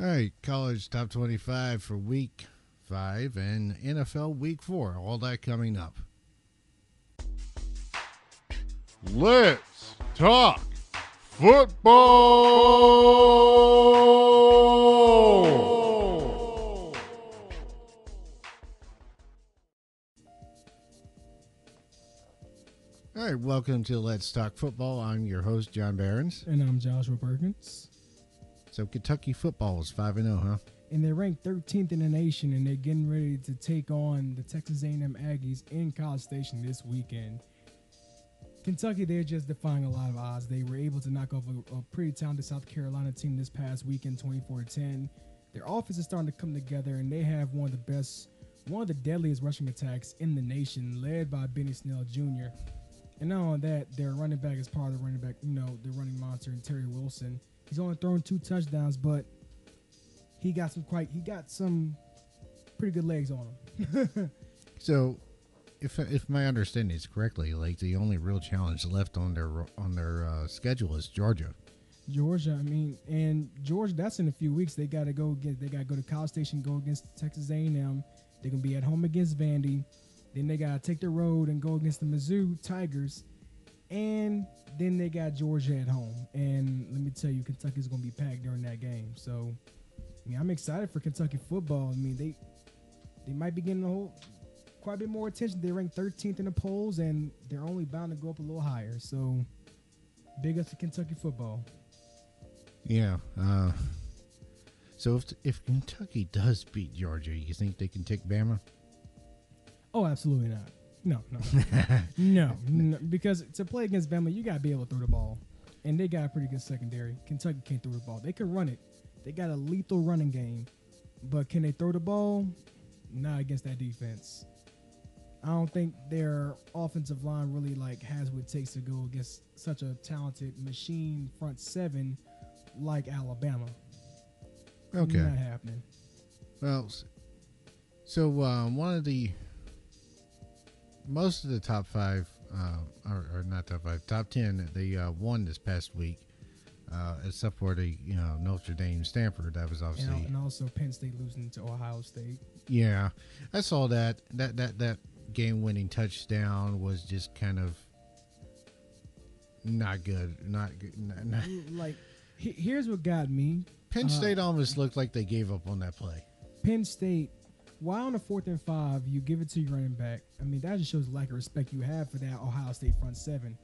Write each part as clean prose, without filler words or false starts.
All right, college top 25 for week 5 and NFL week 4. All that coming up. Let's talk football. All right, welcome to Let's Talk Football. I'm your host, John Behrens. And I'm Joshua Perkins. So Kentucky football is 5-0, huh? And they're ranked 13th in the nation, and they're getting ready to take on the Texas A&M Aggies in College Station this weekend. Kentucky, they're just defying a lot of odds. They were able to knock off a pretty talented South Carolina team this past weekend, 24-10. Their offense is starting to come together, and they have one of the deadliest rushing attacks in the nation, led by Benny Snell Jr. And not only that, their running back is part of the the running monster, and Terry Wilson. He's only thrown 2 touchdowns, but he got some pretty good legs on him. So, if my understanding is correctly, like the only real challenge left on their schedule is Georgia. Georgia, that's in a few weeks. They got to go to College Station, go against Texas A&M. They're gonna be at home against Vandy. Then they got to take the road and go against the Mizzou Tigers. And then they got Georgia at home. And let me tell you, Kentucky's going to be packed during that game. So, I'm excited for Kentucky football. They might be getting quite a bit more attention. They're ranked 13th in the polls, and they're only bound to go up a little higher. So, big up to Kentucky football. Yeah. So if Kentucky does beat Georgia, you think they can take Bama? Oh, absolutely not. No. no, because to play against Bama, you got to be able to throw the ball. And they got a pretty good secondary. Kentucky can't throw the ball. They can run it. They got a lethal running game. But can they throw the ball? Not against that defense. I don't think their offensive line really has what it takes to go against such a talented machine front seven like Alabama. Okay. Not happening. Well, so most of the top 5, or not top 5, top 10, they won this past week, except for the Notre Dame, Stanford. That was obviously, and also Penn State losing to Ohio State. Yeah, I saw that game-winning touchdown was just kind of not good. Not good. Here's what got me. Penn State almost looked like they gave up on that play. Penn State. Why on a 4th and 5 you give it to your running back? That just shows the lack of respect you have for that Ohio State front seven.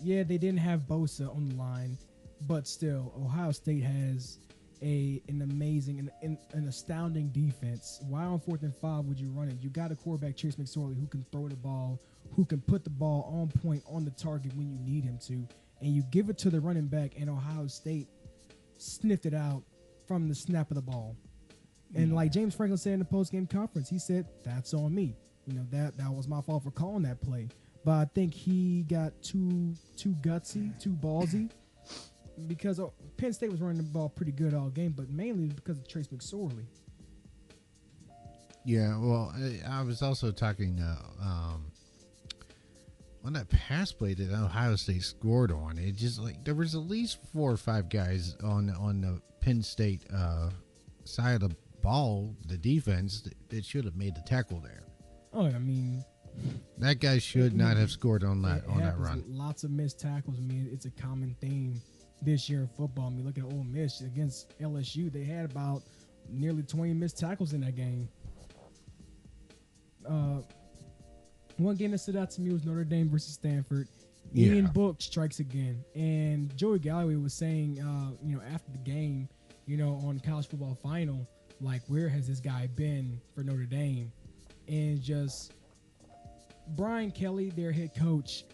Yeah, they didn't have Bosa on the line, but still, Ohio State has an amazing and an astounding defense. Why on 4th and 5 would you run it? You got a quarterback, Chase McSorley, who can throw the ball, who can put the ball on point on the target when you need him to, and you give it to the running back, and Ohio State sniffed it out from the snap of the ball. And like James Franklin said in the post-game conference, he said, that's on me. That was my fault for calling that play. But I think he got too gutsy, too ballsy, because Penn State was running the ball pretty good all game, but mainly because of Trace McSorley. Yeah, well, I was also talking on that pass play that Ohio State scored on. It just there was at least 4 or 5 guys on the Penn State side of the ball, the defense, that should have made the tackle there. Oh, that guy should not have scored on that run. Lots of missed tackles. It's a common theme this year in football. Look at Ole Miss against LSU. They had about nearly 20 missed tackles in that game. One game that stood out to me was Notre Dame versus Stanford. Yeah. Ian Book strikes again, and Joey Galloway was saying, after the game, on College Football Final, where has this guy been for Notre Dame? And just Brian Kelly, their head coach,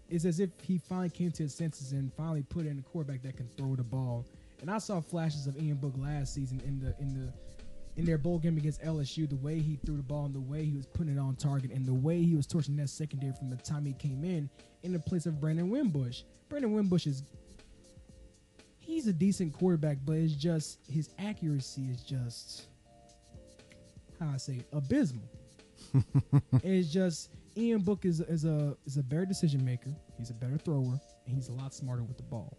is as if he finally came to his senses and finally put in a quarterback that can throw the ball. And I saw flashes of Ian Book last season in their bowl game against LSU, the way he threw the ball and the way he was putting it on target and the way he was torching that secondary from the time he came in the place of Brandon Wimbush. Brandon Wimbush he's a decent quarterback, but it's just his accuracy is just, abysmal. It's just Ian Book is a better decision maker. He's a better thrower, and he's a lot smarter with the ball.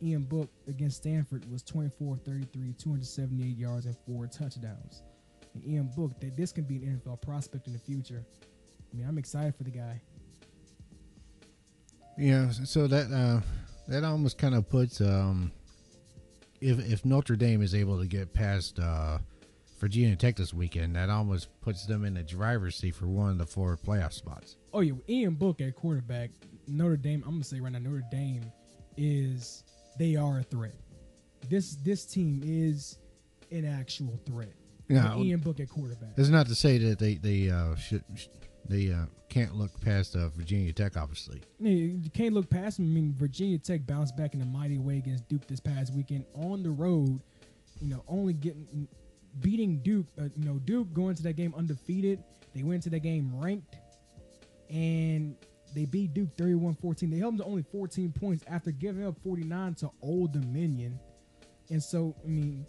Ian Book against Stanford was 24 of 33, 278 yards, and 4 touchdowns. And Ian Book, that this can be an NFL prospect in the future. I mean, I'm excited for the guy. Yeah, so that almost kind of puts if Notre Dame is able to get past Virginia Tech this weekend, that almost puts them in the driver's seat for one of the 4 playoff spots. Oh yeah, Ian Book at quarterback, Notre Dame. I'm gonna say right now, Notre Dame they are a threat. This team is an actual threat. Yeah, Ian Book at quarterback. It's not to say that they can't look past Virginia Tech, obviously. You can't look past them. I mean, Virginia Tech bounced back in a mighty way against Duke this past weekend on the road. Only beating Duke. Duke going to that game undefeated. They went to that game ranked, and they beat Duke 31-14. They held them to only 14 points after giving up 49 to Old Dominion. And so, I mean,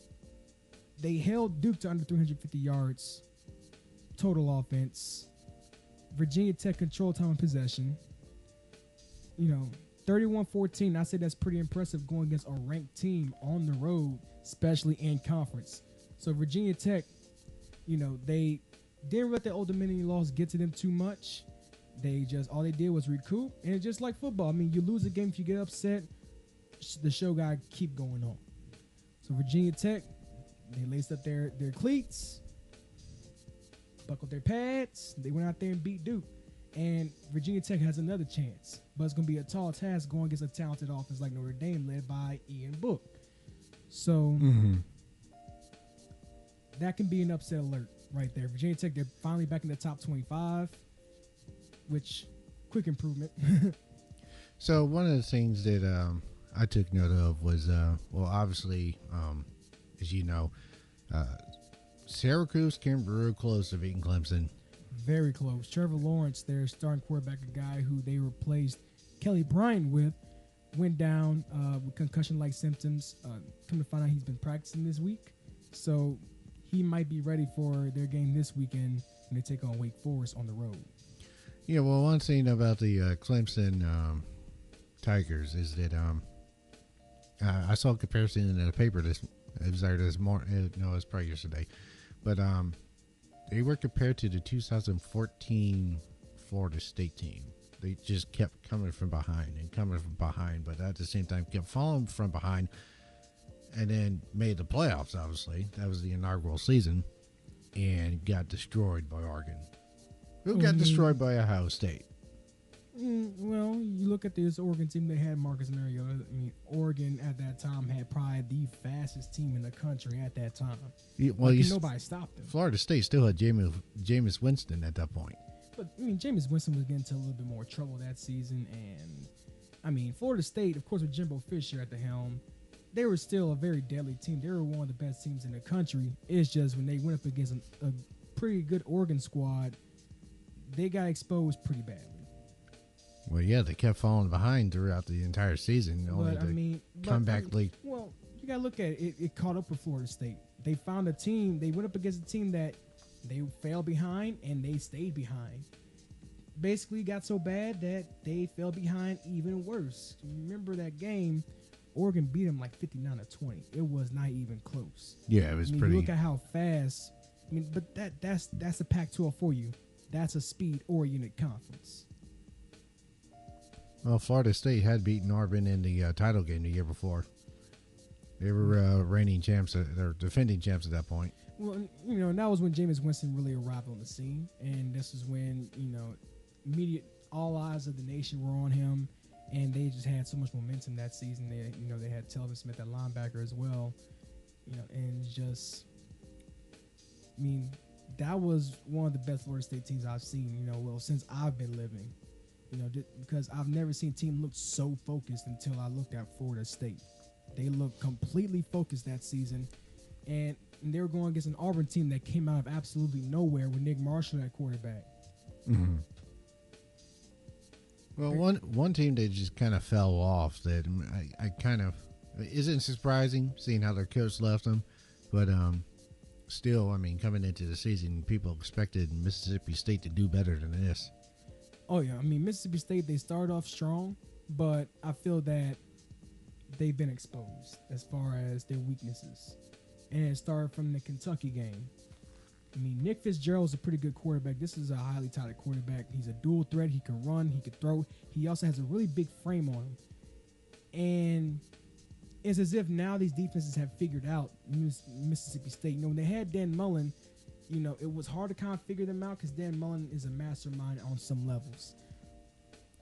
they held Duke to under 350 yards total offense. Virginia Tech control time and possession. 31-14. I say that's pretty impressive going against a ranked team on the road, especially in conference. So Virginia Tech, they didn't let the Old Dominion loss get to them too much. All they did was recoup, and it's just like football. I mean, you lose a game if you get upset, the show gotta keep going on. So Virginia Tech, they laced up their cleats, buckled their pads. They went out there and beat Duke. And Virginia Tech has another chance, but it's going to be a tall task going against a talented offense like Notre Dame led by Ian Book. So that can be an upset alert right there. Virginia Tech, they're finally back in the top 25, which quick improvement. So one of the things that I took note of was, obviously, as you know, Syracuse came real close to beating Clemson. Very close. Trevor Lawrence, their starting quarterback, a guy who they replaced Kelly Bryant with, went down with concussion-like symptoms. Come to find out he's been practicing this week. So he might be ready for their game this weekend when they take on Wake Forest on the road. Yeah, well, one thing about the Clemson Tigers is that I saw a comparison in the paper this morning. No, it was probably yesterday. But they were compared to the 2014 Florida State team. They just kept coming from behind, but at the same time kept falling from behind, and then made the playoffs, obviously. That was the inaugural season, and got destroyed by Oregon. Who got destroyed by Ohio State? Well, you look at this Oregon team, they had Marcus Mariota. I mean, Oregon at that time had probably the fastest team in the country at that time. Nobody stopped them. Florida State still had Jameis Winston at that point. But, I mean, Jameis Winston was getting into a little bit more trouble that season. And, I mean, Florida State, of course, with Jimbo Fisher at the helm, they were still a very deadly team. They were one of the best teams in the country. It's just when they went up against a pretty good Oregon squad, they got exposed pretty badly. Well, yeah, they kept falling behind throughout the entire season. Come back late. Well, you got to look at it. It caught up with Florida State. They found a team. They went up against a team that they fell behind, and they stayed behind. Basically got so bad that they fell behind even worse. Remember that game? Oregon beat them like 59-20. It was not even close. Yeah, it was pretty. Look at how fast. I mean, but that's a Pac-12 for you. That's a speed-oriented conference. Well, Florida State had beaten Auburn in the title game the year before. They were reigning champs. They're defending champs at that point. Well, and that was when Jameis Winston really arrived on the scene, and this is when all eyes of the nation were on him, and they just had so much momentum that season. They had Telvin Smith at linebacker as well, and just, I mean, that was one of the best Florida State teams I've seen. Since I've been living. Because I've never seen a team look so focused until I looked at Florida State. They looked completely focused that season, and they were going against an Auburn team that came out of absolutely nowhere with Nick Marshall at quarterback. Mm-hmm. Well, one team that just kind of fell off that I kind of isn't surprising seeing how their coach left them, but still, I mean, coming into the season, people expected Mississippi State to do better than this. Oh, yeah. I mean, Mississippi State, they started off strong, but I feel that they've been exposed as far as their weaknesses. And it started from the Kentucky game. I mean, Nick Fitzgerald is a pretty good quarterback. This is a highly touted quarterback. He's a dual threat. He can run. He can throw. He also has a really big frame on him. And it's as if now these defenses have figured out Mississippi State. You know, when they had Dan Mullen, you know, it was hard to kind of figure them out because Dan Mullen is a mastermind on some levels.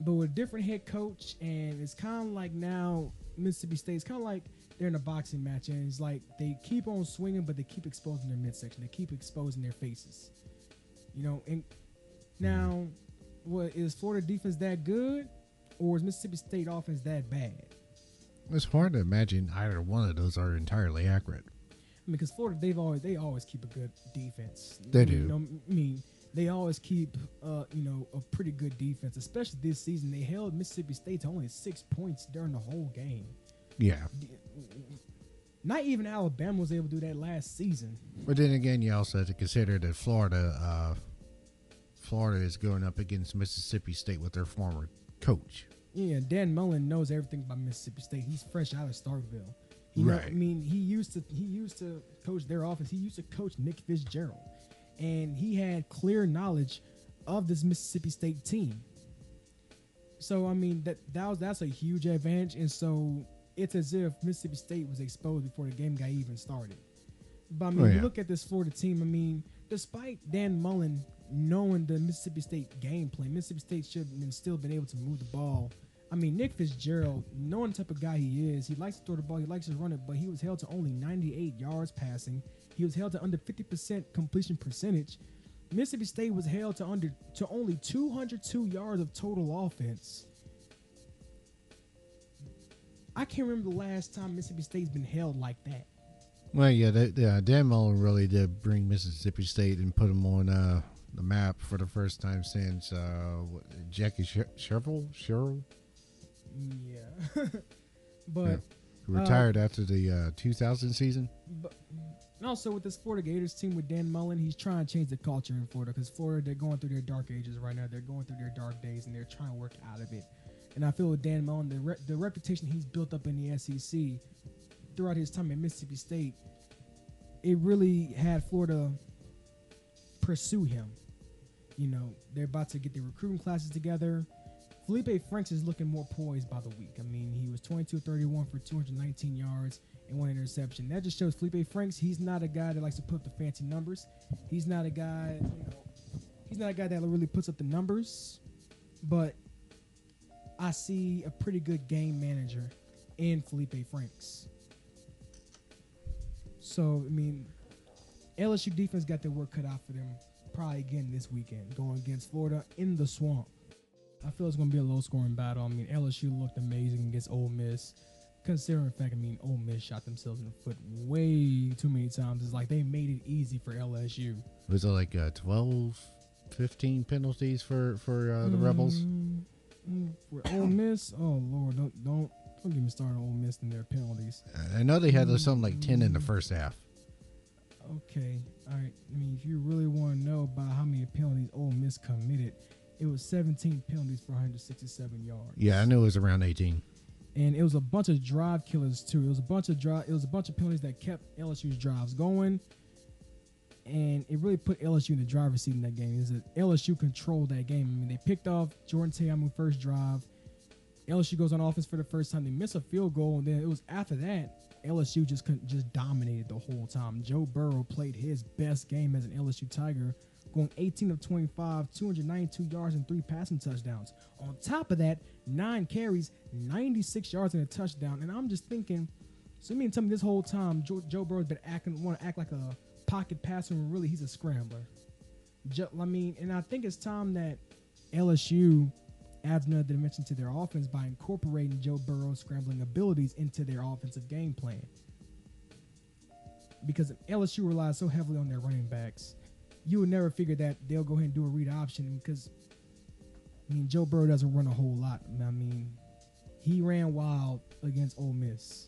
But with a different head coach, and it's kind of like now Mississippi State, it's kind of like they're in a boxing match, and it's like they keep on swinging, but they keep exposing their midsection. They keep exposing their faces. You know, and now, what is Florida defense that good, or is Mississippi State offense that bad? It's hard to imagine either one of those are entirely accurate. I mean, because Florida, they always keep a good defense. They do. You know, I mean, they always keep, a pretty good defense. Especially this season, they held Mississippi State to only 6 points during the whole game. Yeah. Not even Alabama was able to do that last season. But then again, you also have to consider that Florida is going up against Mississippi State with their former coach. Yeah, Dan Mullen knows everything about Mississippi State. He's fresh out of Starkville. Right. I mean, he used to coach their offense. He used to coach Nick Fitzgerald, and he had clear knowledge of this Mississippi State team. So I mean that's a huge advantage, and so it's as if Mississippi State was exposed before the game got even started. But I mean, you look at this Florida team. I mean, despite Dan Mullen knowing the Mississippi State game plan, Mississippi State should have still been able to move the ball. I mean, Nick Fitzgerald, knowing the type of guy he is, he likes to throw the ball, he likes to run it, but he was held to only 98 yards passing. He was held to under 50% completion percentage. Mississippi State was held to only 202 yards of total offense. I can't remember the last time Mississippi State's been held like that. Well, yeah, Dan Mullen really did bring Mississippi State and put them on the map for the first time since Jackie Sherrill. Yeah, but who retired after the 2000 season. But also with this Florida Gators team with Dan Mullen, he's trying to change the culture in Florida because Florida, they're going through their dark ages right now. They're going through their dark days, and they're trying to work out of it. And I feel with Dan Mullen, the reputation he's built up in the SEC throughout his time at Mississippi State, it really had Florida pursue him. You know, they're about to get their recruiting classes together. Felipe Franks is looking more poised by the week. I mean, he was 22-31 for 219 yards and 1 interception. That just shows Felipe Franks, he's not a guy that likes to put up the fancy numbers. He's not a guy, that really puts up the numbers. But I see a pretty good game manager in Felipe Franks. So, I mean, LSU defense got their work cut out for them probably again this weekend, going against Florida in the swamp. I feel it's going to be a low-scoring battle. I mean, LSU looked amazing against Ole Miss. Considering the fact, I mean, Ole Miss shot themselves in the foot way too many times. It's like they made it easy for LSU. Was it like 12, 15 penalties for the Rebels? For Ole Miss? Oh, Lord, don't get me started on Ole Miss and their penalties. I know they had something like 10 in the first half. Okay, all right. I mean, if you really want to know about how many penalties Ole Miss committed, it was 17 penalties for 167 yards. Yeah, I knew it was around 18. And it was a bunch of drive killers too. It was a bunch of penalties that kept LSU's drives going, and it really put LSU in the driver's seat in that game. Is that LSU controlled that game? I mean, they picked off Jordan Teamu first drive. LSU goes on offense for the first time. They miss a field goal, and then it was after that LSU just dominated the whole time. Joe Burrow played his best game as an LSU Tiger, going 18 of 25, 292 yards and 3 passing touchdowns. On top of that, 9 carries, 96 yards and a touchdown. And I'm just thinking, so you mean tell me this whole time Joe Burrow's been want to act like a pocket passer when really he's a scrambler? And I think it's time that LSU adds another dimension to their offense by incorporating Joe Burrow's scrambling abilities into their offensive game plan. Because LSU relies so heavily on their running backs, you would never figure that they'll go ahead and do a read option because, I mean, Joe Burrow doesn't run a whole lot. I mean, he ran wild against Ole Miss.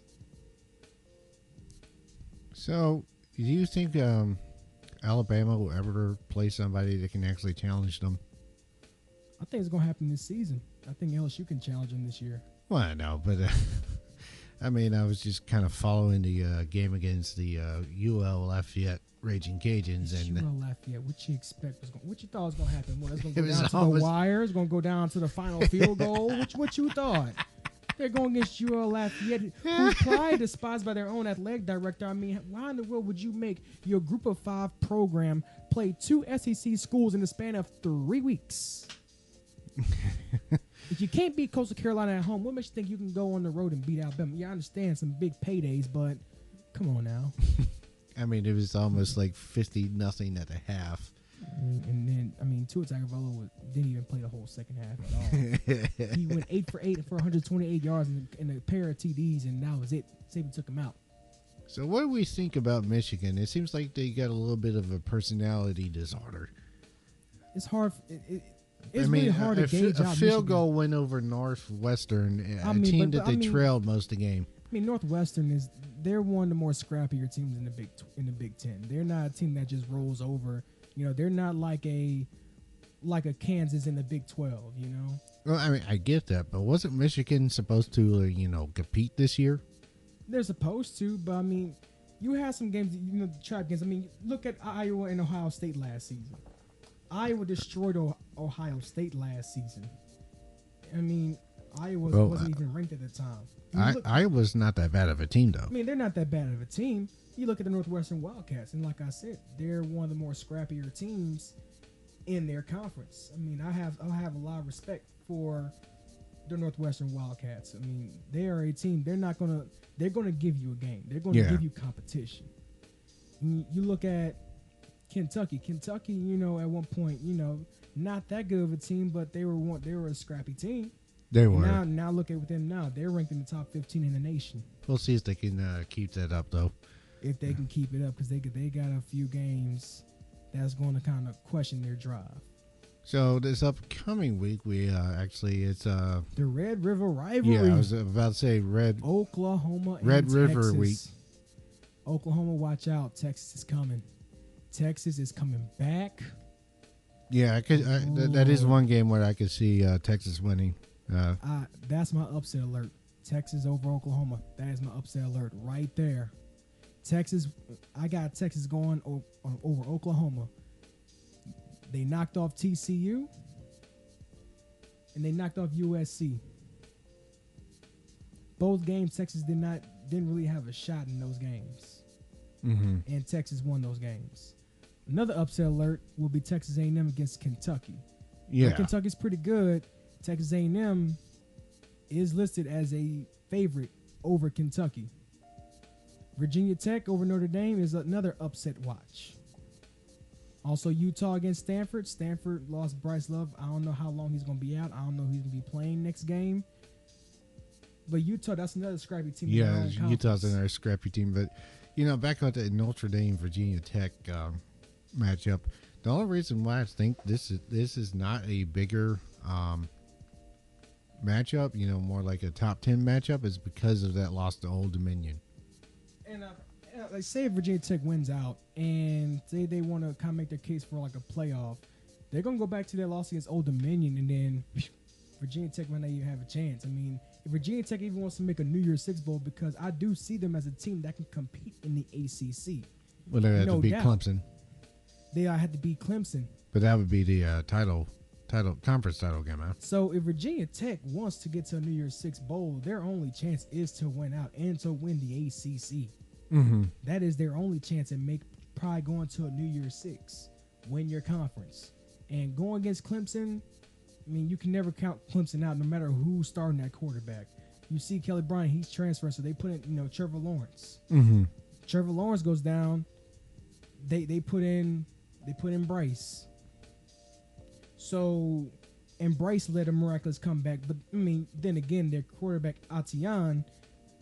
So, do you think Alabama will ever play somebody that can actually challenge them? I think it's going to happen this season. I think LSU can challenge them this year. Well, I know, but I mean, I was just kind of following the game against the UL Lafayette Raging Cajuns, and UL Lafayette. What you expect was what you thought was going to happen? What, it's going to It go was down to almost- the wire? It's going to go down to the final field goal? What you thought? They're going against UL Lafayette, who's probably despised by their own athletic director. I mean, why in the world would you make your Group of 5 program play 2 SEC schools in the span of 3 weeks? If you can't beat Coastal Carolina at home, what makes you think you can go on the road and beat Alabama? Yeah, I understand some big paydays, but come on now. I mean, it was almost like 50-0 at the half. And then, I mean, Tua Tagovailoa didn't even play the whole second half at all. He went 8 for 8 for 128 yards and a pair of TDs, and that was it. Saban took him out. So what do we think about Michigan? It seems like they got a little bit of a personality disorder. It's hard. It's really hard to gauge a out field Michigan. goal win over Northwestern, I a mean, team but- that they I mean- trailed most of the game. I mean, Northwestern they're one of the more scrappier teams in the Big Ten. They're not a team that just rolls over. You know, they're not like a Kansas in the Big 12. You know, Well, I mean, I get that, but wasn't Michigan supposed to, compete this year? they're supposed to, but I mean, you had some games, trap games. I mean, look at Iowa and Ohio State last season. Iowa destroyed Ohio State last season. I mean, Iowa wasn't even ranked at the time. Iowa's not that bad of a team, though. I mean, they're not that bad of a team. You look at the Northwestern Wildcats, and like I said, they're one of the more scrappier teams in their conference. I mean, I have a lot of respect for the Northwestern Wildcats. I mean, they are a team. They're gonna give you a game. They're gonna give you competition. And you look at Kentucky. Kentucky, at one point, not that good of a team, but they were a scrappy team. They were. Now look at them now. They're ranked in the top 15 in the nation. We'll see if they can keep that up, though. If they can keep it up, because they got a few games that's going to kind of question their drive. So this upcoming week, it's The Red River rivalry. I was about to say Oklahoma and Red River Texas. week. Oklahoma, watch out. Texas is coming. Texas is coming back. Yeah, that is one game where I could see Texas winning. That's my upset alert. Texas over Oklahoma. That is my upset alert right there. Texas, I got Texas going over Oklahoma. They knocked off TCU and they knocked off USC. Both games, Texas didn't really have a shot in those games, and Texas won those games. Another upset alert will be Texas A&M against Kentucky. Yeah, Kentucky's pretty good. Texas A&M is listed as a favorite over Kentucky. Virginia Tech over Notre Dame is another upset watch. Also, Utah against Stanford. Stanford lost Bryce Love. I don't know how long he's going to be out. I don't know if he's going to be playing next game. But Utah, that's another scrappy team. Yeah, Utah's another scrappy team. But, back on the Notre Dame Virginia Tech matchup, the only reason why I think this is not a bigger matchup, more like a top 10 matchup, is because of that loss to Old Dominion. And like, say if Virginia Tech wins out and say they want to kind of make their case for like a playoff, they're going to go back to their loss against Old Dominion, and then Virginia Tech might not even have a chance. I mean, if Virginia Tech even wants to make a New Year's Six bowl, because I do see them as a team that can compete in the ACC. Well, they have to beat Clemson. They had to beat Clemson. But that would be the conference title game, man. So if Virginia Tech wants to get to a New Year's Six bowl, their only chance is to win out and to win the ACC. That is their only chance at probably going to a New Year's Six, win your conference. And going against Clemson, I mean, you can never count Clemson out no matter who's starting that quarterback. You see Kelly Bryant, he's transferred, so they put in, Trevor Lawrence. Trevor Lawrence goes down. They put in Bryce. So, and Bryce led a miraculous comeback. But, I mean, then again, their quarterback, Etienne,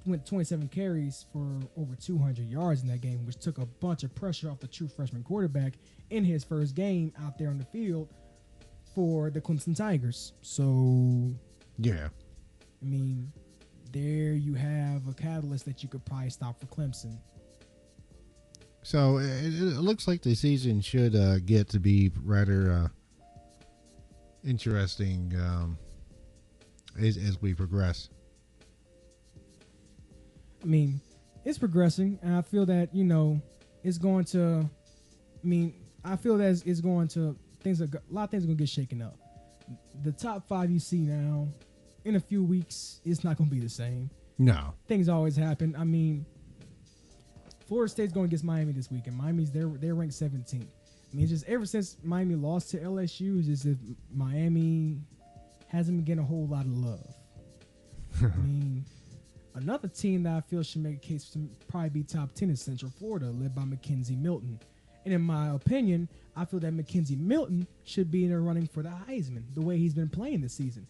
went 27 carries for over 200 yards in that game, which took a bunch of pressure off the true freshman quarterback in his first game out there on the field for the Clemson Tigers. So, yeah. I mean, there you have a catalyst that you could probably stop for Clemson. So, it looks like the season should get to be rather interesting as we progress. I mean, it's progressing, and I feel that it's going to. I mean, I feel that it's going to a lot of things are going to get shaken up. The top 5 you see now, in a few weeks, it's not going to be the same. No, things always happen. I mean, Florida State's going against Miami this weekend. Miami's they're ranked 17th. I mean, it's just ever since Miami lost to LSU, it's as if Miami hasn't been getting a whole lot of love. I mean, another team that I feel should make a case to probably be top 10 is Central Florida, led by Mackenzie Milton. And in my opinion, I feel that Mackenzie Milton should be in the running for the Heisman, the way he's been playing this season.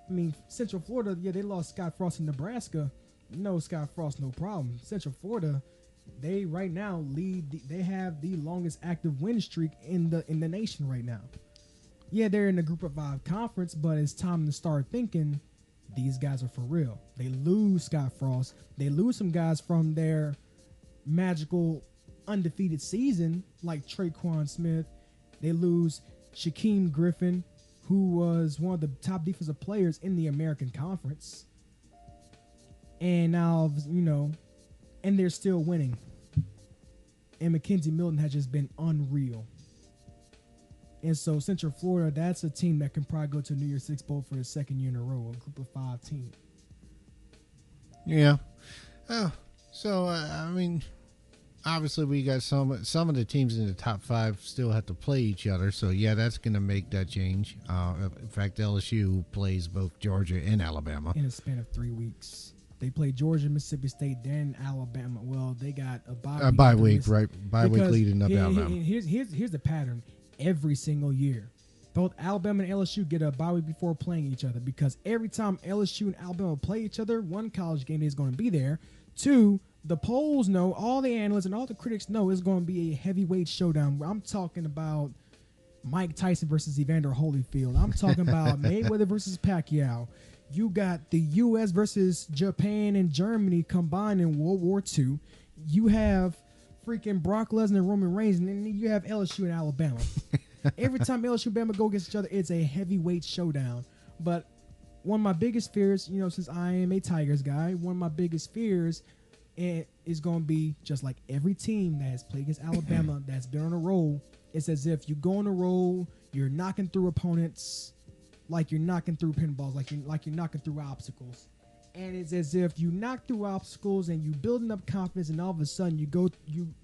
I mean, Central Florida, yeah, they lost Scott Frost in Nebraska. No Scott Frost, no problem. Central Florida, they right now they have the longest active win streak in the nation right now. Yeah, they're in the Group of 5 conference, but it's time to start thinking these guys are for real. They lose Scott Frost. They lose some guys from their magical undefeated season, like Traquan Smith. They lose Shaquem Griffin, who was one of the top defensive players in the American Conference. And now, and they're still winning. And Mackenzie Milton has just been unreal. And so Central Florida, that's a team that can probably go to New Year's Six Bowl for the second year in a row, a Group of 5 team. Yeah. Oh, so I mean, obviously we got some of the teams in the top 5 still have to play each other. So yeah, that's going to make that change. In fact, LSU plays both Georgia and Alabama in a span of 3 weeks. They play Georgia, Mississippi State, then Alabama. Well, they got a bye week, right? Bye week leading up to Alabama. Here's the pattern. Every single year, both Alabama and LSU get a bye week before playing each other, because every time LSU and Alabama play each other, one, college game day is going to be there. 2, the polls know, all the analysts and all the critics know it's going to be a heavyweight showdown. I'm talking about Mike Tyson versus Evander Holyfield. I'm talking about Mayweather versus Pacquiao. You got the U.S. versus Japan and Germany combined in World War II. You have freaking Brock Lesnar and Roman Reigns, and then you have LSU and Alabama. Every time LSU and Alabama go against each other, it's a heavyweight showdown. But one of my biggest fears, since I am a Tigers guy, one of my biggest fears is going to be, just like every team that has played against Alabama that's been on a roll, it's as if you go on a roll, you're knocking through opponents like you're knocking through pinballs, like you're knocking through obstacles. And it's as if you knock through obstacles and you building up confidence, and all of a sudden you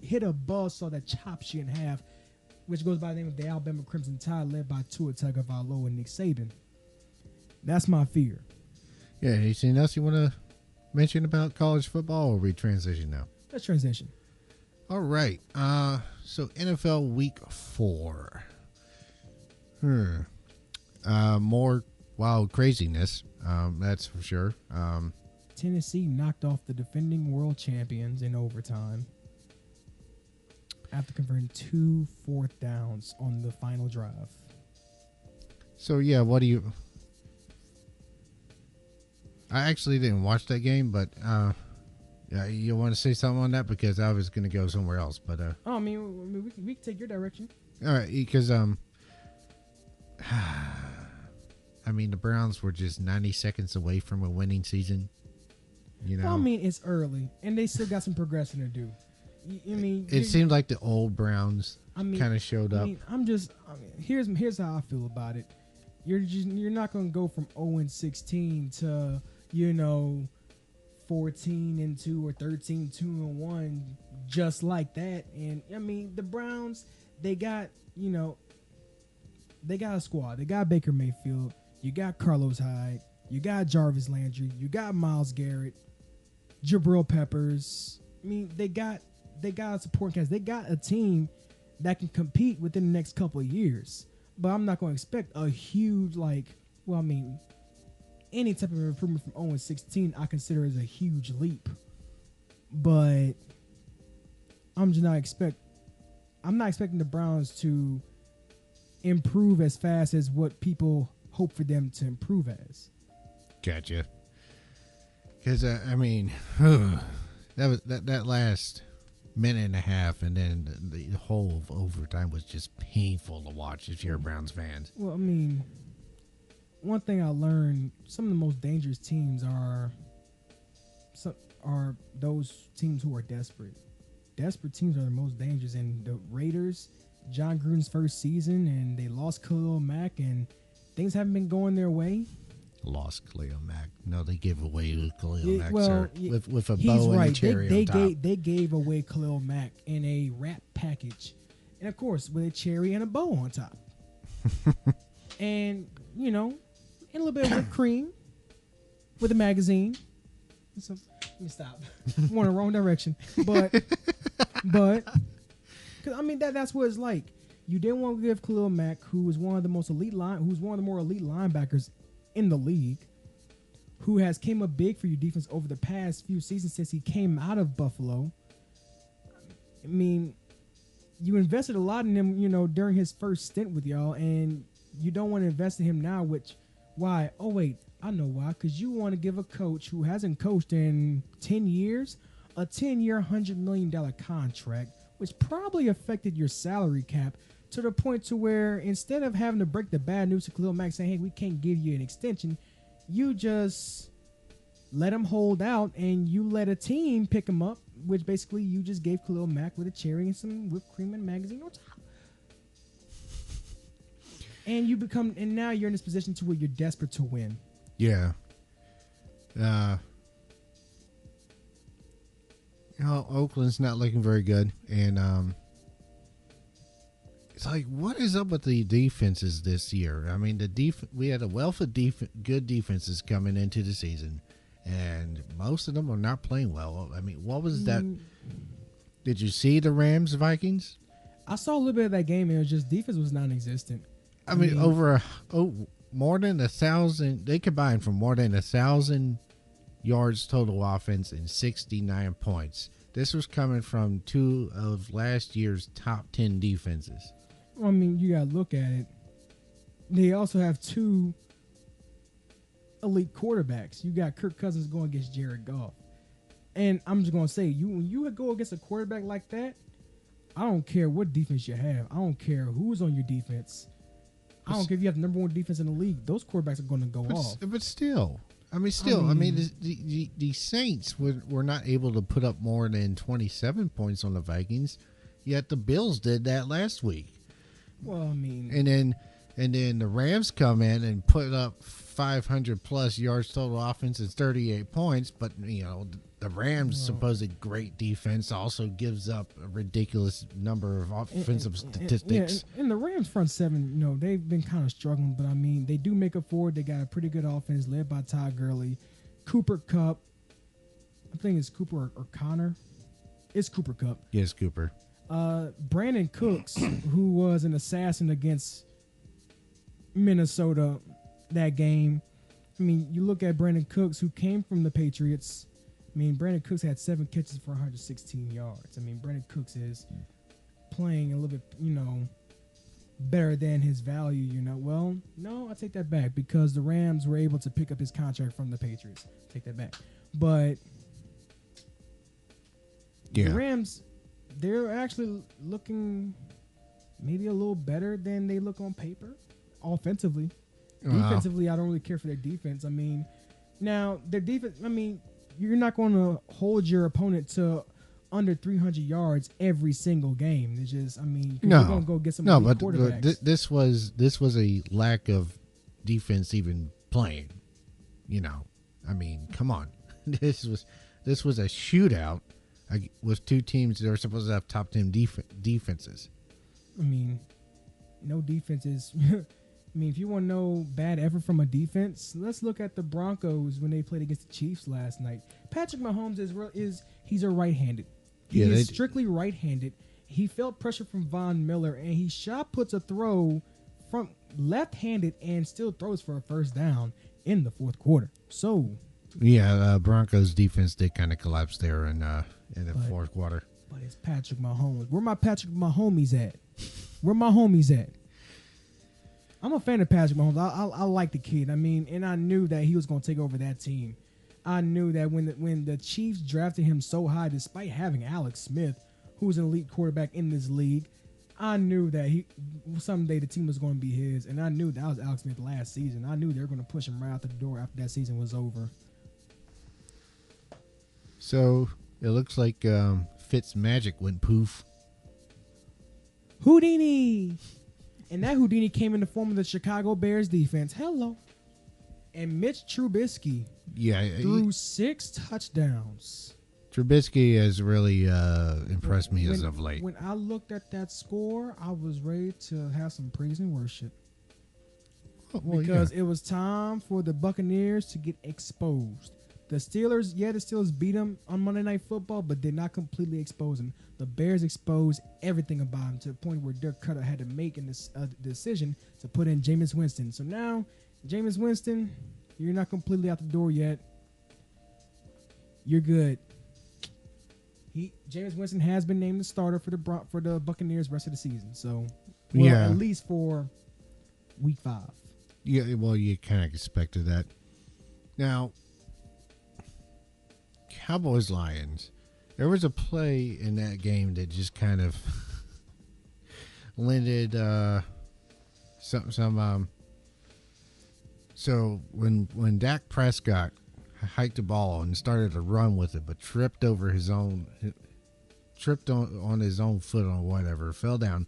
hit a buzzsaw that chops you in half, which goes by the name of the Alabama Crimson Tide, led by Tua Tagovailoa and Nick Saban. That's my fear. Yeah, anything else you want to mention about college football, or we transition now? Let's transition. All right. So NFL Week 4. More wild craziness. That's for sure. Tennessee knocked off the defending world champions in overtime after converting 2 fourth downs on the final drive. So yeah, what do you? I actually didn't watch that game, but yeah, you want to say something on that, because I was going to go somewhere else. But I mean, we can take your direction. All right, because I mean, the Browns were just 90 seconds away from a winning season. Well, I mean, it's early, and they still got some progressing to do. It seemed like the old Browns kind of showed up. Here's how I feel about it. You're not going to go from 0-16 to 14-2 or 13-2-1 just like that. And I mean, the Browns, they got a squad. They got Baker Mayfield. You got Carlos Hyde. You got Jarvis Landry. You got Myles Garrett. Jabril Peppers. I mean, they got a support cast. They got a team that can compete within the next couple of years. But I'm not going to expect a huge, any type of improvement from 0-16 I consider as a huge leap. But I'm not expecting the Browns to improve as fast as what people hope for them to improve as. Gotcha. Because I mean, that was that last minute and a half, and then the whole of overtime was just painful to watch if you're a Browns fan. Well, I mean, one thing I learned: some of the most dangerous teams are are those teams who are desperate. Desperate teams are the most dangerous. And the Raiders, John Gruden's first season, and they lost Khalil Mack, and things haven't been going their way. Lost Khalil Mack. No, they gave away Khalil Mack, well, sir, with a bow and a cherry on top. They gave away Khalil Mack in a wrap package, and of course with a cherry and a bow on top, and and a little bit of whipped cream with a magazine. So, let me stop. I'm going the wrong direction, but because I mean that's what it's like. You didn't want to give Khalil Mack, who was one of the more elite linebackers in the league, who has came up big for your defense over the past few seasons since he came out of Buffalo. I mean, you invested a lot in him, during his first stint with y'all, and you don't want to invest in him now, why? Oh, wait, I know why. Because you want to give a coach who hasn't coached in 10 years a 10-year, $100 million contract, which probably affected your salary cap to the point to where instead of having to break the bad news to Khalil Mack saying, hey, we can't give you an extension, you just let him hold out and you let a team pick him up, which basically you just gave Khalil Mack with a cherry and some whipped cream and magazine on top. And now you're in this position to where you're desperate to win. Yeah. Oakland's not looking very good, and it's like, what is up with the defenses this year? I mean, we had a wealth of good defenses coming into the season, and most of them are not playing well. I mean, what was that? Did you see the Rams Vikings? I saw a little bit of that game, and it was just defense was non-existent. I mean, more than 1,000. They combined for more than 1,000 yards total offense and 69 points. This was coming from two of last year's top 10 defenses. I mean, you got to look at it. They also have two elite quarterbacks. You got Kirk Cousins going against Jared Goff. And I'm just going to say, when you go against a quarterback like that, I don't care what defense you have. I don't care who's on your defense. I don't care if you have the number one defense in the league. Those quarterbacks are going to go off. But still. The Saints were not able to put up more than 27 points on the Vikings, yet the Bills did that last week. Well, I mean, and then the Rams come in and put up 500 plus yards total offense and 38 points, but the Rams' supposed great defense also gives up a ridiculous number of offensive statistics. And the Rams front seven, they've been kind of struggling, but I mean, they do make up for it. They got a pretty good offense led by Todd Gurley, Cooper Kupp. I think it's Cooper or Connor. It's Cooper Kupp. Yes, Cooper. Brandon Cooks, who was an assassin against Minnesota that game. I mean, you look at Brandon Cooks, who came from the Patriots. I mean, Brandon Cooks had 7 catches for 116 yards. I mean, Brandon Cooks is playing a little bit, better than his value, Well, no, I take that back because the Rams were able to pick up his contract from the Patriots. Take that back. But the Rams, they're actually looking maybe a little better than they look on paper offensively. Defensively, I don't really care for their defense. I mean, now their defense, you're not going to hold your opponent to under 300 yards every single game. It's just, you're going to go get some quarterbacks. But this was a lack of defense even playing. Come on. This was a shootout with two teams that are supposed to have top 10 defenses. No defenses. If you want to know bad effort from a defense, let's look at the Broncos when they played against the Chiefs last night. Patrick Mahomes he's a right-handed. He is strictly right-handed. He felt pressure from Von Miller, and he shot puts a throw from left-handed and still throws for a first down in the fourth quarter. So, Broncos defense did kind of collapse there in the fourth quarter. But it's Patrick Mahomes. Where my Patrick Mahomes at? Where my homies at? I'm a fan of Patrick Mahomes. I like the kid. And I knew that he was going to take over that team. I knew that when the Chiefs drafted him so high, despite having Alex Smith, who's an elite quarterback in this league, I knew that someday the team was going to be his. And I knew that was Alex Smith last season. I knew they were going to push him right out the door after that season was over. So it looks like Fitz magic went poof. Houdini. And that Houdini came in the form of the Chicago Bears defense. Hello. And Mitch Trubisky threw 6 touchdowns. Trubisky has really impressed me as of late. When I looked at that score, I was ready to have some praise and worship. Because it was time for the Buccaneers to get exposed. The Steelers beat them on Monday Night Football, but did not completely expose them. The Bears exposed everything about them to the point where Dirk Cutter had to make a decision to put in Jameis Winston. So now, Jameis Winston, you're not completely out the door yet. You're good. Jameis Winston has been named the starter for the Buccaneers rest of the season. So, at least for week 5. Yeah, well, you kind of expected that. Now, Cowboys-Lions, there was a play in that game that just kind of lended some. So when Dak Prescott hiked the ball and started to run with it, but tripped on his own foot or whatever, fell down,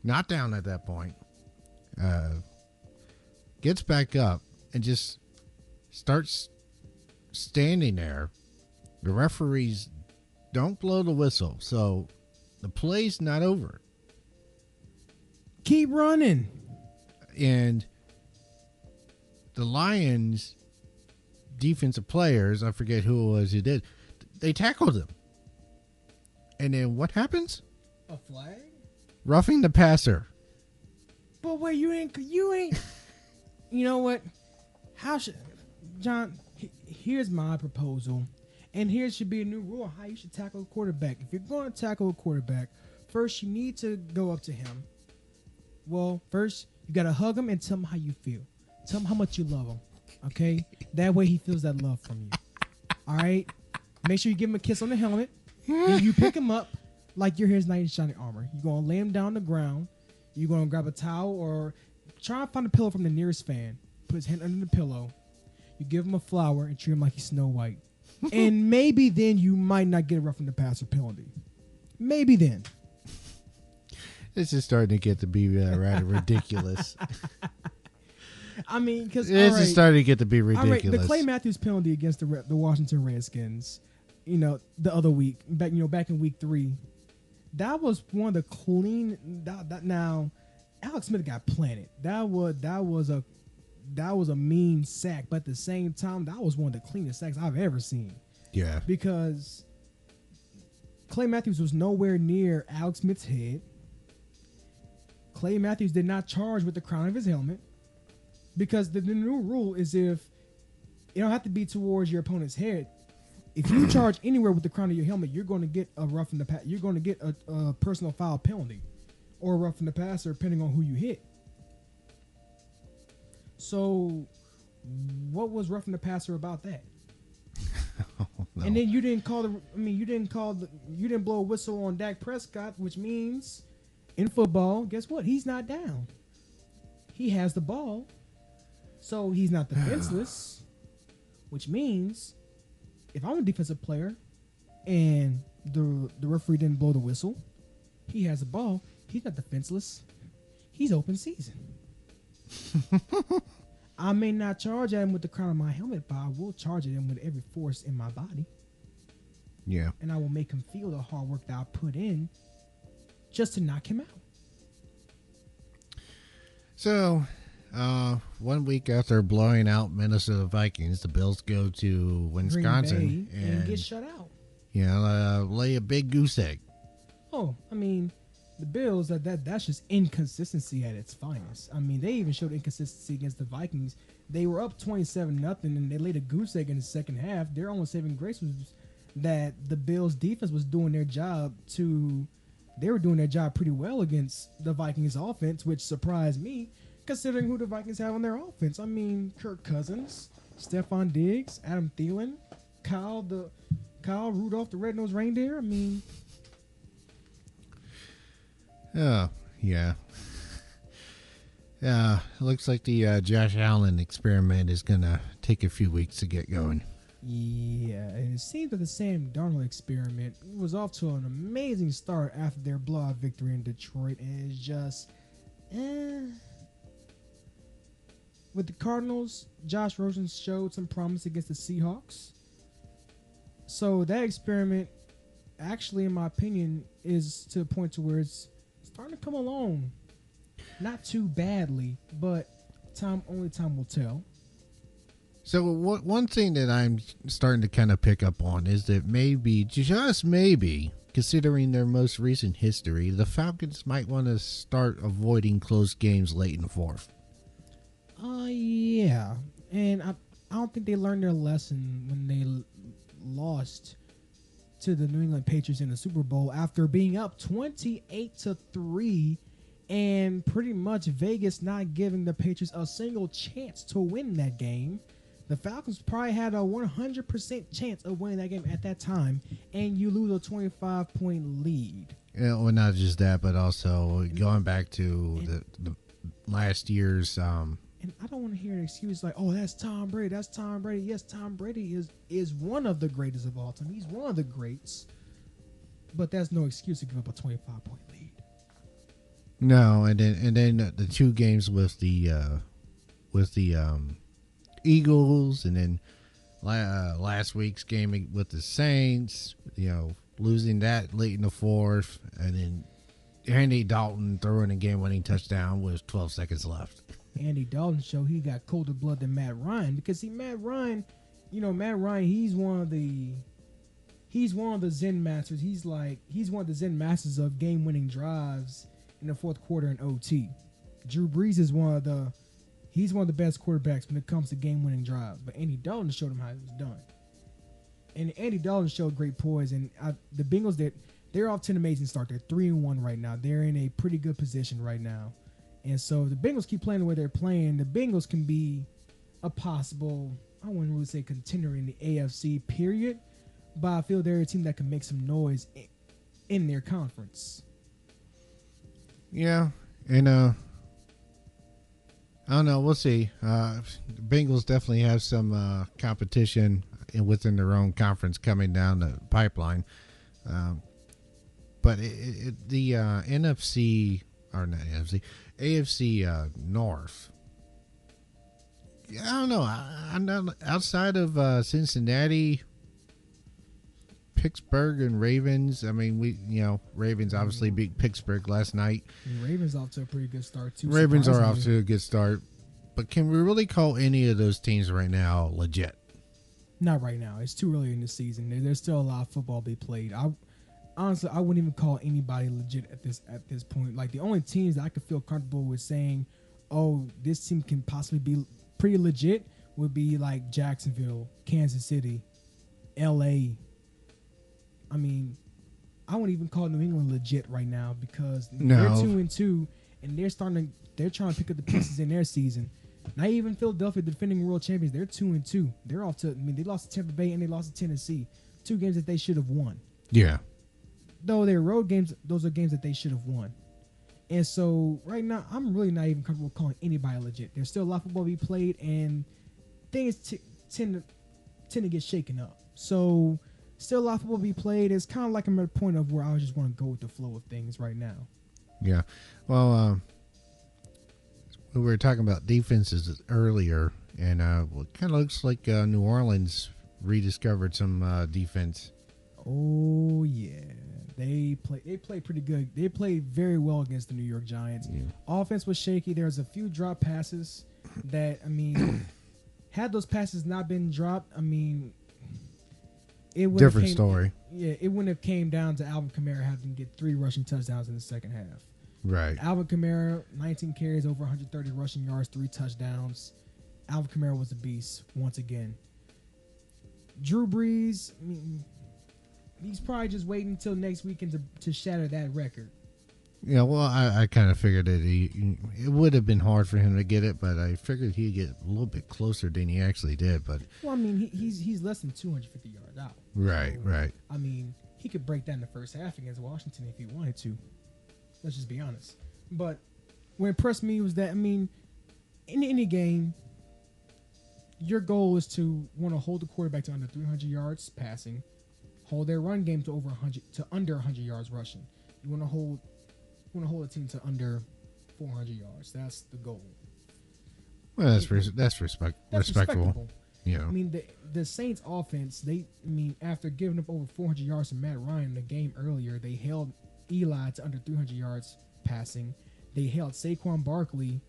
not down at that point, gets back up and just starts standing there. The referees don't blow the whistle, so the play's not over. Keep running. And the Lions defensive players, I forget who it was who did, they tackled him. And then what happens? A flag? Roughing the passer. But wait, you ain't. You know what? John, here's my proposal. And here should be a new rule on how you should tackle a quarterback. If you're going to tackle a quarterback, first you need to go up to him. Well, first you got to hug him and tell him how you feel. Tell him how much you love him. Okay? That way he feels that love from you. All right? Make sure you give him a kiss on the helmet. Then you pick him up like you're his knight in shining armor. You're going to lay him down on the ground. You're going to grab a towel or try and find a pillow from the nearest fan. Put his hand under the pillow. You give him a flower and treat him like he's Snow White. And maybe then you might not get a roughing the passer penalty. Maybe then. This is starting to get to be rather ridiculous. I mean, because this is starting to get to be ridiculous. All right, the Clay Matthews penalty against the Washington Redskins, the other week, back in week 3, that was one of the clean. Now, Alex Smith got planted. That was a mean sack, but at the same time, that was one of the cleanest sacks I've ever seen. Yeah. Because Clay Matthews was nowhere near Alex Smith's head. Clay Matthews did not charge with the crown of his helmet. Because the new rule is if it don't have to be towards your opponent's head. If you charge anywhere with the crown of your helmet, you're going to get a roughing the you're going to get a personal foul penalty or a roughing the passer, depending on who you hit. So, what was roughing the passer about that? No. And then you didn't blow a whistle on Dak Prescott, which means in football, guess what? He's not down. He has the ball, so he's not defenseless. Which means, if I'm a defensive player and the referee didn't blow the whistle, he has the ball. He's not defenseless. He's open season. I may not charge at him with the crown of my helmet, but I will charge at him with every force in my body. Yeah. And I will make him feel the hard work that I put in just to knock him out. So, 1 week after blowing out Minnesota Vikings, the Bills go to Wisconsin and get shut out. Lay a big goose egg. Oh, I mean, the Bills, that's just inconsistency at its finest. I mean, they even showed inconsistency against the Vikings. They were up 27-0, and they laid a goose egg in the second half. Their only saving grace was that the Bills' defense was doing their job they were doing their job pretty well against the Vikings' offense, which surprised me, considering who the Vikings have on their offense. I mean, Kirk Cousins, Stephon Diggs, Adam Thielen, Kyle Rudolph, the red-nosed reindeer. I mean... Oh, yeah. Yeah, looks like the Josh Allen experiment is going to take a few weeks to get going. Yeah, and it seems that the Sam Darnold experiment was off to an amazing start after their blowout victory in Detroit, and it's just, with the Cardinals, Josh Rosen showed some promise against the Seahawks. So that experiment, actually, in my opinion, is to a point to where it's starting to come along. Not too badly, but only time will tell. So one thing that I'm starting to kind of pick up on is that maybe, just maybe, considering their most recent history, the Falcons might want to start avoiding close games late in the fourth. Yeah. And I don't think they learned their lesson when they lost to the New England Patriots in the Super Bowl after being up 28-3 and pretty much Vegas not giving the Patriots a single chance to win that game. The Falcons probably had a 100% chance of winning that game at that time, and you lose a 25-point lead. Yeah, well, not just that, but also going back to the last year's. And I don't want to hear an excuse like, "Oh, that's Tom Brady. That's Tom Brady." Yes, Tom Brady is one of the greatest of all time. He's one of the greats, but that's no excuse to give up a 25-point lead. No, and then the two games with the Eagles, and then last week's game with the Saints, losing that late in the fourth, and then Andy Dalton throwing a game-winning touchdown with 12 seconds left. Andy Dalton showed he got colder blood than Matt Ryan because Matt Ryan, he's one of the Zen masters. He's one of the Zen masters of game-winning drives in the fourth quarter in OT. Drew Brees is one of the best quarterbacks when it comes to game-winning drives. But Andy Dalton showed him how it was done. And Andy Dalton showed great poise. And the Bengals, they're off to an amazing start. They're 3-1 right now. They're in a pretty good position right now. And so the Bengals keep playing the way they're playing. The Bengals can be a possible, I wouldn't really say contender in the AFC, period. But I feel they're a team that can make some noise in their conference. Yeah. And, I don't know. We'll see. Bengals definitely have some competition within their own conference coming down the pipeline. But the NFC, or not NFC, AFC North, I don't know. I'm not outside of Cincinnati, Pittsburgh, and Ravens. I mean, Ravens obviously beat Pittsburgh last night. And Ravens off to a pretty good start too. Ravens are off to a good start, but can we really call any of those teams right now legit? Not right now. It's too early in the season. There's still a lot of football to be played. Honestly, I wouldn't even call anybody legit at this point. Like, the only teams that I could feel comfortable with saying, "Oh, this team can possibly be pretty legit," would be like Jacksonville, Kansas City, LA. I mean, I wouldn't even call New England legit right now because they're 2-2, and they're trying to pick up the pieces in their season. Not even Philadelphia, defending world champions, they're 2-2. They're off to. They lost to Tampa Bay and they lost to Tennessee, 2 games that they should have won. Yeah. Though they're road games, those are games that they should have won. And so right now, I'm really not even comfortable calling anybody legit. There's still a lot of football to be played, and things tend to get shaken up. So still a lot of football to be played. It's kind of like I'm at a point of where I just want to go with the flow of things right now. Yeah. Well, we were talking about defenses earlier, and it kind of looks like New Orleans rediscovered some defense. Oh yeah, they played pretty good. They played very well against the New York Giants. Yeah. Offense was shaky. There was a few drop passes that, had those passes not been dropped, it would different story. Yeah, it wouldn't have came down to Alvin Kamara having to get 3 rushing touchdowns in the second half. Right. Alvin Kamara, 19 carries, over 130 rushing yards, 3 touchdowns. Alvin Kamara was a beast once again. Drew Brees, he's probably just waiting until next weekend to shatter that record. Yeah, well, I kind of figured that it would have been hard for him to get it, but I figured he'd get a little bit closer than he actually did. But well, he's less than 250 yards out. Right, so, right. He could break that in the first half against Washington if he wanted to. Let's just be honest. But what impressed me was that, in any game, your goal is to want to hold the quarterback to under 300 yards passing, hold their run game to under 100 yards rushing. You want to hold a team to under 400 yards. That's the goal. Well, that's respectable. Yeah. I mean, the Saints offense, after giving up over 400 yards to Matt Ryan in the game earlier, they held Eli to under 300 yards passing. They held Saquon Barkley,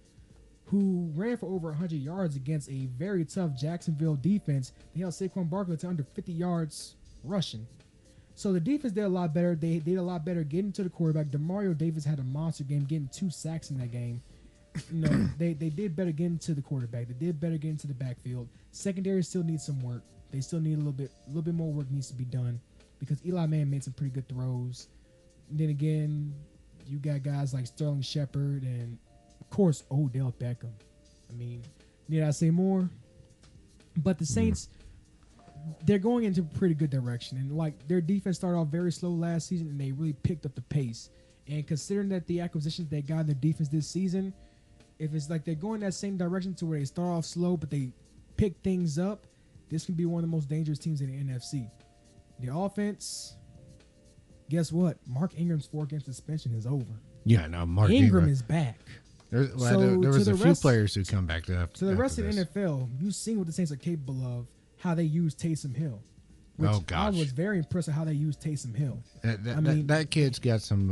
who ran for over 100 yards against a very tough Jacksonville defense. They held Saquon Barkley to under 50 yards rushing. So the defense did a lot better. They did a lot better getting to the quarterback. DeMario Davis had a monster game, getting 2 sacks in that game. They did better getting to the quarterback. They did better getting to the backfield. Secondary still needs some work. They still need a little bit more work needs to be done because Eli Manning made some pretty good throws. And then again, you got guys like Sterling Shepard and, of course, Odell Beckham. I mean, need I say more? But the Saints, they're going into a pretty good direction. And, like, their defense started off very slow last season, and they really picked up the pace. And considering that the acquisitions they got in their defense this season, if it's like they're going that same direction to where they start off slow, but they pick things up, this can be one of the most dangerous teams in the NFC. The offense, guess what? Mark Ingram's 4-game suspension is over. Yeah, no, Mark Ingram is back. There was a few players who come back to the rest of the NFL, you've seen what the Saints are capable of, how they use Taysom Hill. Which I was very impressed with how they used Taysom Hill. That kid's got some.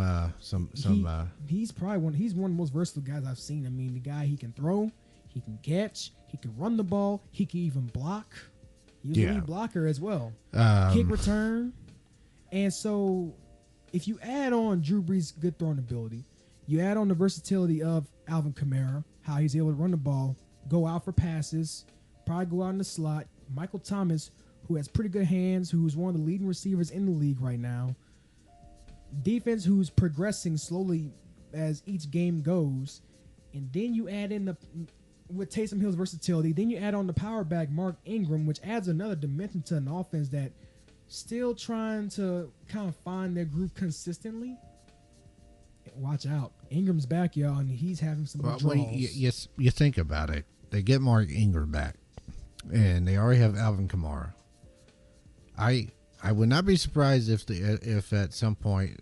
He's one of the most versatile guys I've seen. I mean, the guy, he can throw, he can catch, he can run the ball, he can even block. He's a lead blocker as well. Kick return. And so, if you add on Drew Brees' good throwing ability, you add on the versatility of Alvin Kamara, how he's able to run the ball, go out for passes, probably go out in the slot. Michael Thomas, who has pretty good hands, who's one of the leading receivers in the league right now. Defense who's progressing slowly as each game goes. And then you add in with Taysom Hill's versatility, then you add on the power back Mark Ingram, which adds another dimension to an offense that still trying to kind of find their groove consistently. Watch out. Ingram's back, y'all, and he's having some draws. Well, you think about it. They get Mark Ingram back, and they already have Alvin Kamara. I would not be surprised if at some point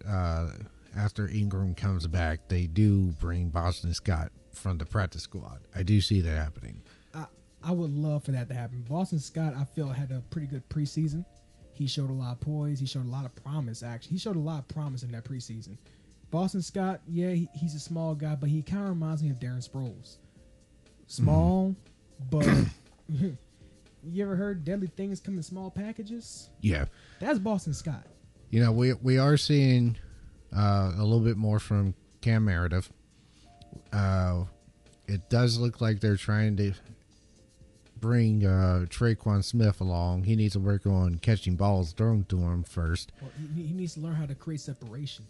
after Ingram comes back, they do bring Boston Scott from the practice squad. I do see that happening. I would love for that to happen. Boston Scott, I feel, had a pretty good preseason. He showed a lot of poise. He showed a lot of promise, actually. He showed a lot of promise in that preseason. Boston Scott, he's a small guy, but he kind of reminds me of Darren Sproles. Small, but... You ever heard deadly things come in small packages? Yeah. That's Boston Scott. You know, we are seeing a little bit more from Cam Meredith. It does look like they're trying to bring Traquan Smith along. He needs to work on catching balls thrown to him first. Well, he needs to learn how to create separation.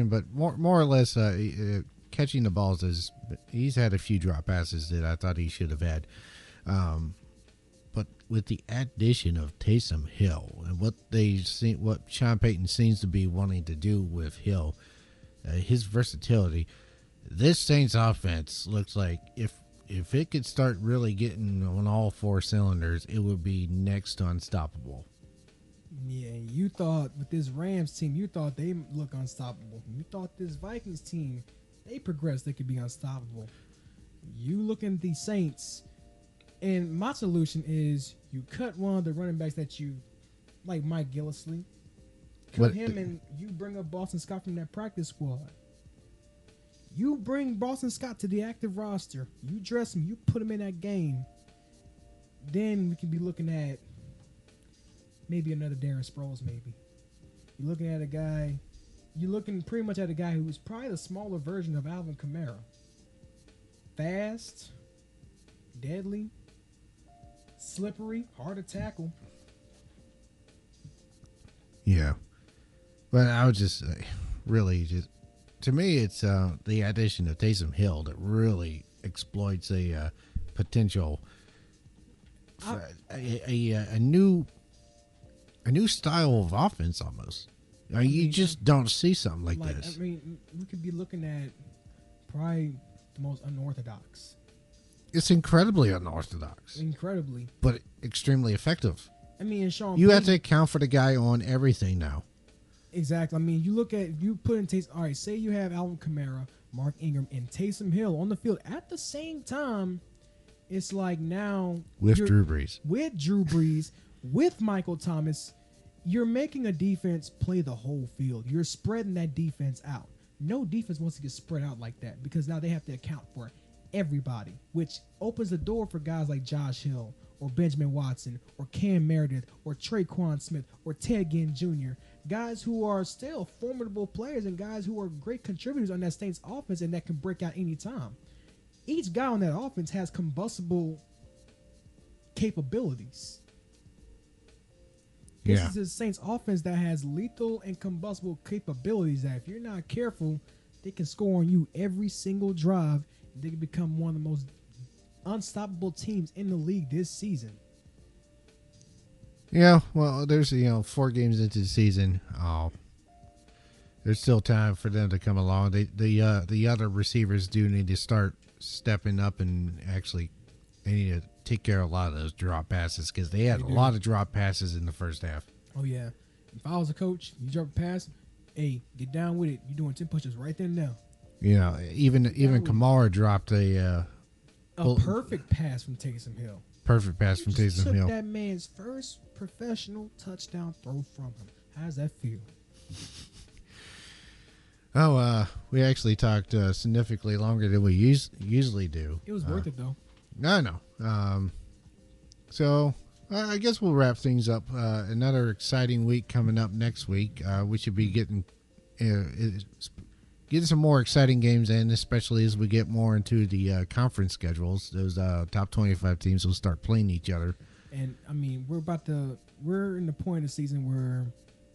But more or less catching the balls he's had a few drop passes that I thought he should have had. But with the addition of Taysom Hill and what Sean Payton seems to be wanting to do with Hill, his versatility, this Saints offense looks like if it could start really getting on all 4 cylinders, it would be next to unstoppable. Yeah, you thought with this Rams team, you thought they look unstoppable. You thought this Vikings team, they progressed, they could be unstoppable. You look at the Saints. And my solution is you cut one of the running backs that you like, Mike Gillislee. Cut him and you bring up Boston Scott from that practice squad. You bring Boston Scott to the active roster. You dress him. You put him in that game. Then we can be looking at maybe another Darren Sproles, maybe. You're looking at a guy. You're looking pretty much at a guy who's probably the smaller version of Alvin Kamara. Fast, deadly, slippery, hard to tackle. Yeah. But I would just to me, it's the addition of Taysom Hill that really exploits a potential for a new style of offense almost. You just don't see something like this. I mean, we could be looking at probably the most unorthodox. It's incredibly unorthodox, Incredibly. but extremely effective. I mean, and Sean You have Payton- to account for the guy on everything now. Exactly. I mean, you look at you put in Taysom. All right, say you have Alvin Kamara, Mark Ingram, and Taysom Hill on the field at the same time. It's like now With you're- Drew Brees. with Drew Brees, with Michael Thomas, you're making a defense play the whole field. You're spreading that defense out. No defense wants to get spread out like that because now they have to account for everybody, which opens the door for guys like Josh Hill or Benjamin Watson or Cam Meredith or Traquan Smith or Ted Ginn Jr., guys who are still formidable players and guys who are great contributors on that Saints offense and that can break out anytime. Each guy on that offense has combustible capabilities. This is a Saints offense that has lethal and combustible capabilities that if you're not careful, they can score on you every single drive. They can become one of the most unstoppable teams in the league this season. Yeah, well, there's 4 games into the season. There's still time for them to come along. The other receivers do need to start stepping up and actually they need to take care of a lot of those drop passes because they had a lot of drop passes in the first half. Oh yeah, if I was a coach, you drop a pass, hey, get down with it. You're doing 10 pushes right there and now. Even Kamara dropped a perfect pass from Taysom Hill. Perfect pass from Taysom Hill. Took that man's first professional touchdown throw from him. How does that feel? We actually talked significantly longer than we usually do. It was worth it though. No. So I guess we'll wrap things up. Another exciting week coming up next week. We should be getting some more exciting games in, especially as we get more into the conference schedules. Those top 25 teams will start playing each other. And I mean, we're in the point of the season where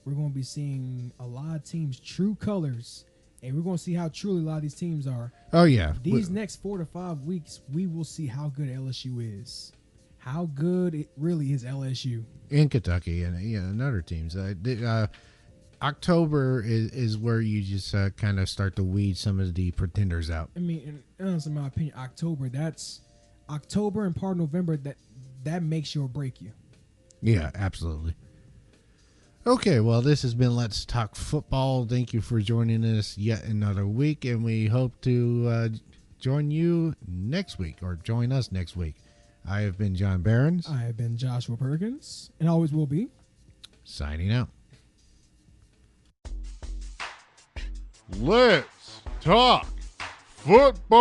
we're going to be seeing a lot of teams' true colors, and we're going to see how truly a lot of these teams are. Oh yeah, These next 4 to 5 weeks, we will see how good LSU is, how good it really is LSU in Kentucky and other teams. October is where you just kind of start to weed some of the pretenders out. I mean, in my opinion, October and part of November, that makes you or break you. Yeah, absolutely. Okay, well, this has been Let's Talk Football. Thank you for joining us yet another week, and we hope to join you next week or join us next week. I have been John Behrens. I have been Joshua Perkins, and always will be. Signing out. Let's talk football.